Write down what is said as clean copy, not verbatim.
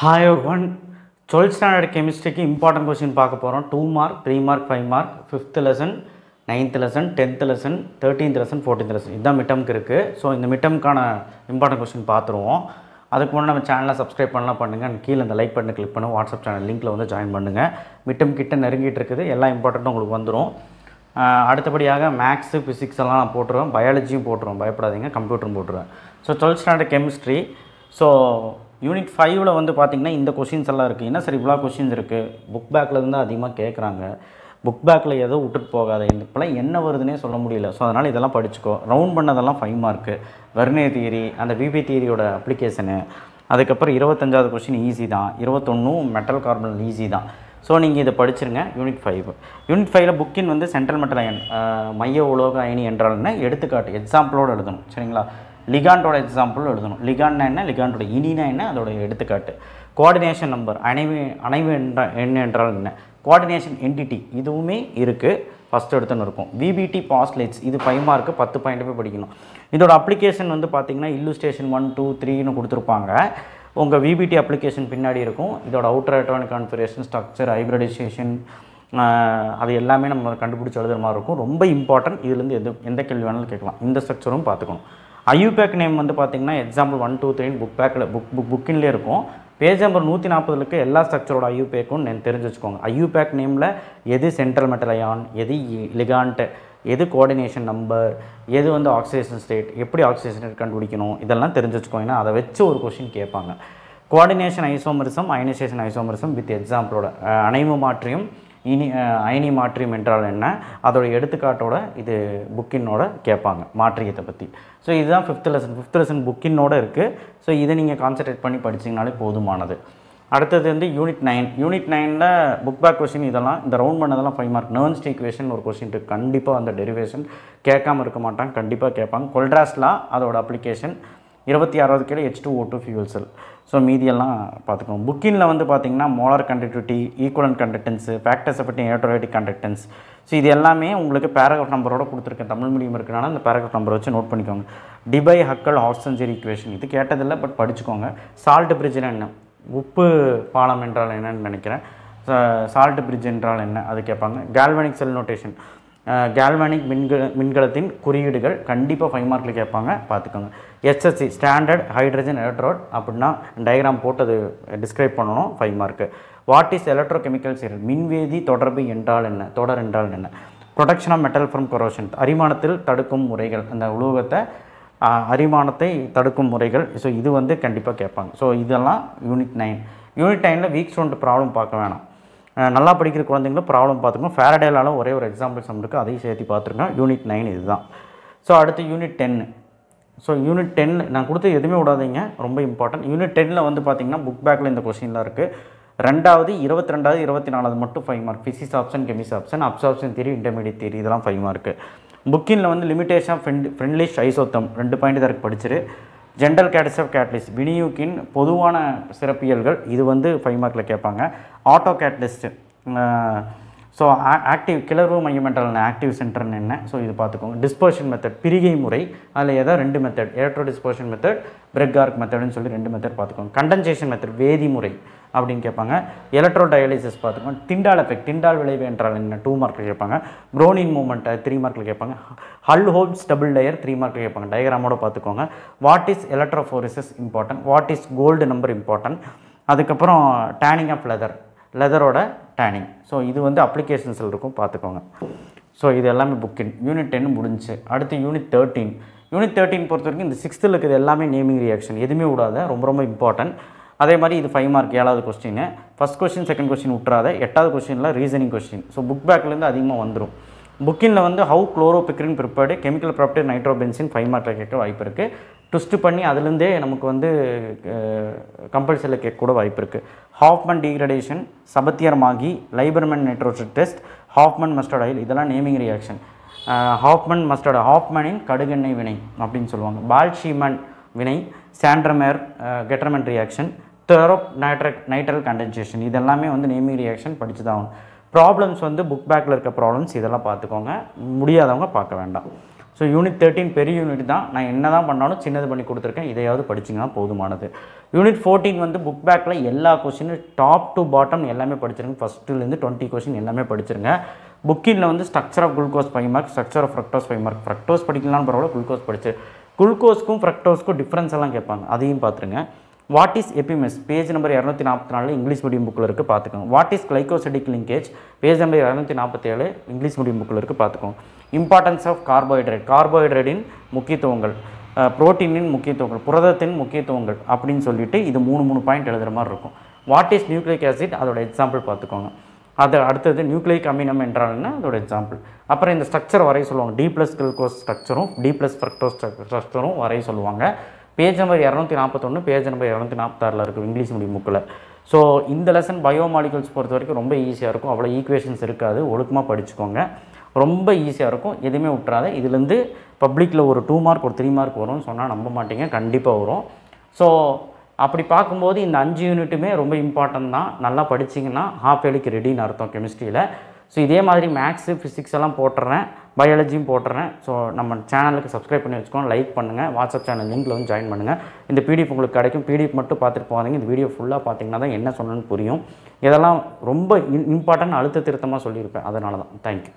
Hi everyone. 12th standard chemistry की important question பார்க்க போகிறோம். 2 mark, 3 mark, 5 mark, 5th lesson, 9th lesson, 10th lesson, 13th lesson, 14th lesson. இதுதான் மிட்டம்க்கு இருக்குது. So இந்த மிட்டம்க்கான important question பார்த்துருவோம். அதுக்கு முன்னாடி நம்ம சேனலை சப்ஸ்கிரைப் பண்ணலாம் பண்ணுங்கள். கீழே இந்த லைக் பட்டனை கிளிக் பண்ணி வாட்ஸ்அப் சேனல் லிங்க்கில் வந்து ஜாயின் பண்ணுங்கள். மிட்டம் கிட்ட நெருங்கிட்டு இருக்குது. எல்லா இம்பார்ட்டண்ட்டும் உங்களுக்கு வந்துடும். அடுத்தபடியாக மேக்ஸு ஃபிசிக்ஸ் எல்லாம் நான் போட்டுருவேன். பயாலஜியும் போட்டுருவேன், பயப்படாதீங்க. கம்ப்யூட்டரும் போட்டுருவேன். So 12th standard chemistry. So unit 5ல் வந்து பார்த்திங்கன்னா இந்த கொஷின்ஸ் எல்லாம் இருக்குது. என்ன சார் இவ்வளோ கொஷின்ஸ் இருக்குது, புக் பேக்கில் இருந்து அதிகமாக கேட்குறாங்க. புக் பேக்கில் ஏதோ விட்டுட்டு போகாத, இப்போலாம் என்ன வருதுன்னே சொல்ல முடியல. ஸோ அதனால் இதெல்லாம் படிச்சுக்கோ. ரவுண்ட் பண்ணதெல்லாம் 5 மார்க்கு. வெர்னியர் தியரி, அந்த விபி தியரியோட அப்ளிகேஷனு, அதுக்கப்புறம் 25வது கொஷின் ஈஸி தான். 21 மெட்டல் கார்பன் ஈஸி தான். ஸோ நீங்கள் இதை படிச்சிருங்க. யூனிட் 5. யூனிட் 5ல் புக்கின் வந்து சென்ட்ரல் மெட்டல் அயன், மைய உலோக அயனி என்றால் என்ன, எடுத்துக்காட்டு எக்ஸாம்பிளோடு எழுதணும். சரிங்களா? லிகாண்டோட எக்ஸாம்பிள் எழுதணும். லிகாண்ட்னா என்ன, லிகாண்டோட இனினா என்ன, அதோட எடுத்துக்காட்டு. கோஆர்டினேஷன் நம்பர், அணைவு என்றால் என்ன, கோஆர்டினேஷன் என்டிட்டி இதுவுமே இருக்குது. ஃபஸ்ட் எடுத்துன்னு இருக்கும். விபிடி பாஸ்லேட்ஸ், இது 5 மார்க்கு, 10 பாயிண்ட் போய் படிக்கணும். இதோட அப்ளிகேஷன் வந்து பார்த்திங்கன்னா இல்லுஸ்ட்ரேஷன் 1, 2, 3ன்னு கொடுத்துருப்பாங்க. உங்கள் விபிடி அப்ளிகேஷன் பின்னாடி இருக்கும். இதோட outer electronic configuration, structure, hybridization, அது எல்லாமே நம்ம கண்டுபிடிச்சி எழுதுகிற மாதிரி இருக்கும். ரொம்ப இம்பார்ட்டன்ட். இதுலேருந்து எந்த கேள்வி வேணாலும் கேட்கலாம். இந்த ஸ்ட்ரக்சரும் பார்த்துக்கணும். ஐயூபேக் நேம் வந்து பார்த்திங்கன்னா எக்ஸாம்பிள் 1, 2, 3 புக் பேக்கில் புக்கின்லேயே இருக்கும். பேஜ் நம்பர் 140 இருக்க எல்லா ஸ்ட்ரக்சரோட ஐயூபேக்கும் தெரிஞ்சு வச்சுக்கோங்க. ஐயூபேக் நேமில் எது சென்ட்ரல் மெட்டல் அயான், எது லிகாண்ட், எது கோஆர்டினேஷன் நம்பர், எது வந்து ஆக்சிடேஷன் ஸ்டேட், எப்படி ஆக்சிடேஷன் ஸ்டேட் கண்டுபிடிக்கணும், இதெல்லாம் தெரிஞ்சு வச்சுக்கோங்க. அதை வச்சு ஒரு கொஷின் கேட்பாங்க. Coordination isomerism, ionisation isomerism with எக்ஸாம்பிளோட, அணைவு மாற்றியும் அயனி மாற்றியம் என்றால் என்ன, அதோட எடுத்துக்காட்டோட இது புக்கினோட கேட்பாங்க, மாற்றியத்தை பற்றி. ஸோ இதுதான் 5th லெசன். 5th லெசன் புக்கினோட இருக்குது. ஸோ இதை நீங்கள் கான்சன்ட்ரேட் பண்ணி படிச்சிங்கனாலே போதுமானது. அடுத்தது வந்து யூனிட் 9. யூனிட் 9ல் புக் பேக் கொஷின் இதெல்லாம், இந்த ரவுண்ட் பண்ணதெல்லாம் 5 மார்க். நர்ன்ஸ்ட் ஈக்குவேஷன் ஒரு கொஷின் இருக்குது. கண்டிப்பாக அந்த டெரிவேஷன் கேட்காமல் இருக்க மாட்டாங்க, கண்டிப்பாக கேட்பாங்க. கொல்ட்ராஸ்லா அதோட அப்ளிகேஷன். 26வது கேள்வி H2O2 ஃபியூல் செல். ஸோ மீதியெல்லாம் பார்த்துக்கணும். புக்கினில் வந்து பார்த்திங்கன்னா molar conductivity, equivalent conductance, factors affecting electrolytic conductance. So இது எல்லாமே உங்களுக்கு பேராகிராஃப் நம்பரோட கொடுத்துருக்கேன். தமிழ் மீடியம் இருக்குனால அந்த பேராகிராஃப் நம்பர் வச்சு நோட் பண்ணிக்கோங்க. டிபை ஹக்கல் ஹார்சன்ஜரி ஈக்குவேஷன், இது கேட்டதில்லை, பட் படிச்சுக்கோங்க. சால்ட் பிரிட்ஜ்னா என்ன, உப்பு பாலம் என்றால் என்னன்னு நினைக்கிறேன். சால்ட் பிரிட்ஜ் என்றால் என்ன, அது கேட்பாங்க. கால்வனிக் செல் நோட்டேஷன், கால்வனிக் மின்கலத்தின் குறியீடுகள் கண்டிப்பாக 5 மார்க்கில் கேட்பாங்க, பார்த்துக்கோங்க. எஸ்எஸ்சி ஸ்டாண்டர்ட் ஹைட்ரஜன் எலக்ட்ரோட், அப்படின்னா டயக்ராம் போட்டு அது டிஸ்கிரைப் பண்ணணும், 5 mark. What is electrochemical series, மின்வேதி தொடர்பு என்றால் என்ன, தொடர் என்றால் என்ன. Protection of metal from corrosion, அரிமானத்தில் தடுக்கும் முறைகள், அந்த உலோகத்தை அரிமானத்தை தடுக்கும் முறைகள். ஸோ இது வந்து கண்டிப்பாக கேட்பாங்க. ஸோ இதெல்லாம் யூனிட் 9. யூனிட் 9ல் வீக் ஸ்டோன்ட் ப்ராப்ளம் பார்க்க வேணாம். நல்லா படிக்கிற குழந்தைங்களும் ப்ராப்ளம் பார்த்துக்கணும். ஃபேரடேலாலும் ஒரே ஒரு எக்ஸாம்பிள் சம் இருக்குது, அதையும் சேர்த்து பார்த்துருக்கோம். யூனிட் 9 இதுதான். ஸோ அடுத்து யூனிட் 10. ஸோ யூனிட் 10 நான் கொடுத்து எதுவுமே விடாதீங்க, ரொம்ப இம்பார்ட்டன்ட். யூனிட் 10ல் வந்து பார்த்திங்கன்னா புக் பேக்கில் இந்த கொஸ்டின்லாம் இருக்குது. 2வது 22வது 24வது மட்டும் 5 mark. Physics option, chemistry option, absorption theory, intermediate theory, இதெல்லாம் 5 மார்க்கு. புக்கினில் வந்து லிமிடேஷன் ஆஃப் ஃப்ரெண்ட்லிஷ் ஐசோத்தம் 2 பாயிண்ட் தான் இருக்குது, படிச்சிரு. ஜென்ரல் கேட்டஸ் ஆஃப் கேட்டலிஸ்ட், வினியூக்கின் பொதுவான சிறப்பியல்கள், இது வந்து 5 மார்க்கில் கேட்பாங்க. ஆட்டோ கேட்டலிஸ்ட்டு, ஸோ ஆக்டிவ் கிளர்வு மையம் என்றால் ஆக்டிவ் சென்டர்னு என்ன, ஸோ இது பார்த்துக்கோங்க. டிஸ்பர்ஷன் மெத்தட், பிரிகை முறை, அதில் ஏதாவது 2 மெத்தட், எலக்ட்ரோ டிஸ்பர்ஷன் மெத்தட், பிரெக்-ஆர்க் மெத்தட்னு சொல்லி 2 மெத்தட் பார்த்துக்கோங்க. கண்டென்சேஷன் மெத்தட், வேதிமுறை அப்படின்னு கேட்பாங்க. எலக்ட்ரோ டயாலிசிஸ் பார்த்துக்கோங்க. டிண்டால் எஃபெக்ட், டிண்டால் விளைவு என்றால் என்ன, 2 மார்க்கில் கேட்பாங்க. ப்ரோனின் மூமெண்ட் 3 மார்க்கில் கேட்பாங்க. ஹல் ஹோல்ஸ் டபுள் லேயர் 3 மார்க்கில் கேட்பாங்க, டயக்ராமோட பார்த்துக்கோங்க. What is electrophoresis important, what is gold number important. அதுக்கப்புறம் டேனிங் ஆஃப் லெதரோட டேனிங். ஸோ இது வந்து அப்ளிகேஷன்ஸில் இருக்கும், பார்த்துக்கோங்க. ஸோ இது எல்லாமே புக்கின். யூனிட் 10 முடிஞ்சு. அடுத்து யூனிட் 13. யூனிட் 13 பொறுத்த வரைக்கும் இந்த 6th இருக்குது எல்லாமே நேமிங் ரியாக்ஷன், எதுவுமே விடாத, ரொம்ப ரொம்ப இம்பார்ட்டன்ட். அதே மாதிரி இது 5 மார்க். 7வது question, first question second question விட்டுறாத. 8வது கொஸ்டினில் ரீசனிங் கொஸ்டின். ஸோ புக் பேக்லேருந்து அதிகமாக வந்துடும். புக்கினில் வந்து how chloropicrin prepared, chemical property nitrobenzene 5 மார்க்கில் கேட்க வாய்ப்பு இருக்குது. ட்விஸ்ட் பண்ணி அதுலேருந்தே நமக்கு வந்து கம்பல்சரியில் கேட்க கூட வாய்ப்பு இருக்குது. ஹாஃப்மன் டீக்ரடேஷன், சபத்தியர் மாகி, Liebermann nitrogen test, Hofmann mustard oil, இதெல்லாம் நேமிங் ரியாக்ஷன். ஹாஃப்மன் மஸ்டர்ட், ஹாஃப்மனின் கடுகெண்ணெய் வினை அப்படின்னு சொல்லுவாங்க. பால்ஷீமன் வினை, Sandmeyer Gattermann reaction, Thorpe nitrile condensation, இதெல்லாமே வந்து நேமிங் ரியாக்ஷன் படித்து தான் ஆகணும். ப்ராப்ளம்ஸ் வந்து புக் பேக்கில் இருக்க ப்ராப்ளம்ஸ், இதெல்லாம் பார்த்துக்கோங்க. முடியாதவங்க பார்க்க வேண்டாம். ஸோ யூனிட் 13 பெரிய யூனிட் தான். நான் என்ன தான் பண்ணாலும் சின்னது பண்ணி கொடுத்துருக்கேன். இதையாவது படிச்சிங்கன்னா போதுமானது. யூனிட் 14 வந்து புக் பேக்கில் எல்லா கொஷினும் டாப் டு பாட்டம் எல்லாமே படிச்சிருங்க. ஃபஸ்ட்டுலேருந்து 20 கொஷின் எல்லாமே படிச்சிருங்க. புக்கிங்கில் வந்து structure of glucose 5 mark, structure of fructose 5 mark. Fructose படிக்கலாம்னு பரவாயில்ல, குளுக்கோஸ் படிச்சு குளுக்கோஸ்க்கும் ஃப்ரக்டோஸ்க்கும் டிஃப்ரென்ஸ் எல்லாம் கேட்பாங்க, அதையும் பார்த்துருங்க. What is epimers page number 244 English medium புக்கில் இருக்குது, பார்த்துக்கோங்க. What is glycosidic linkage page number 247 English medium புக்கில் இருக்குது, பார்த்துக்கோங்க. இம்பார்ட்டன்ஸ் ஆஃப் கார்போஹைட்ரேட், கார்போஹைட்ரேட்டின் முக்கியத்துவங்கள், புரோட்டீனின் முக்கியத்துவங்கள், புரதத்தின் முக்கியத்துவங்கள் அப்படின்னு சொல்லிட்டு இது 3 பாயிண்ட் எழுதுகிற மாதிரி இருக்கும். வாட் இஸ் நியூக்ளிக் ஆசிட், அதோட எக்ஸாம்பிள் பார்த்துக்கோங்க. அது அடுத்தது நியூக்ளிக் அமினம் என்றால் என்ன, அதோட எக்ஸாம்பிள். அப்புறம் இந்த ஸ்ட்ரக்சர் வரைய சொல்லுவாங்க, D+ குளுக்கோஸ் ஸ்ட்ரக்சரும் D+ ஃப்ரக்டோஸ் ஸ்ட்ரக்சரும் வரைய சொல்லுவாங்க. பேஜ் நம்பர் 241 பேஜ் நம்பர் 246 இருக்குது இங்கிலீஷ் மீடியம் புக்கில். ஸோ இந்த லெசன் பயோமாலிகுல்ஸ் பொறுத்த வரைக்கும் ரொம்ப ஈஸியாக இருக்கும். அவ்வளோ ஈக்குவேஷன்ஸ் இருக்காது, ஒழுக்கமாக படிச்சுக்கோங்க. ரொம்ப ஈஸியாக இருக்கும், எதுவுமே விட்டுறாத. இதுலேருந்து பப்ளிக்கில் ஒரு 2 மார்க் ஒரு 3 மார்க் வரும்னு சொன்னால் நம்ப மாட்டீங்க, கண்டிப்பாக வரும். ஸோ அப்படி பார்க்கும்போது இந்த 5 யூனிட்டுமே ரொம்ப இம்பார்ட்டன்ட் தான். நல்லா படிச்சிங்கன்னா ஹாஃப் இயர்லிக்கு ரெடின்னு அர்த்தம் கெமிஸ்ட்ரியில். ஸோ இதே மாதிரி மேக்ஸு ஃபிசிக்ஸ் எல்லாம் போட்டுறேன், பயாலஜியும் போட்டுறேன். ஸோ நம்ம சேனலுக்கு சப்ஸ்கிரைப் பண்ணி வச்சுக்கோங்க, லைக் பண்ணுங்கள், வாட்ஸ்அப் சேனல் லிங்க்கில் வந்து ஜாயின் பண்ணுங்கள். இந்த பிடிஎஃப் உங்களுக்கு கிடைக்கும். பிடிஎஃப் மட்டும் பார்த்துட்டு போகாதீங்க, இந்த வீடியோ ஃபுல்லாக பார்த்தீங்கன்னா தான் என்ன சொன்னேன்னு புரியும். இதெல்லாம் ரொம்ப இம்பார்ட்டன்ட், அழுத்த திருத்தமாக சொல்லியிருப்பேன், அதனால தான். தேங்க்யூ.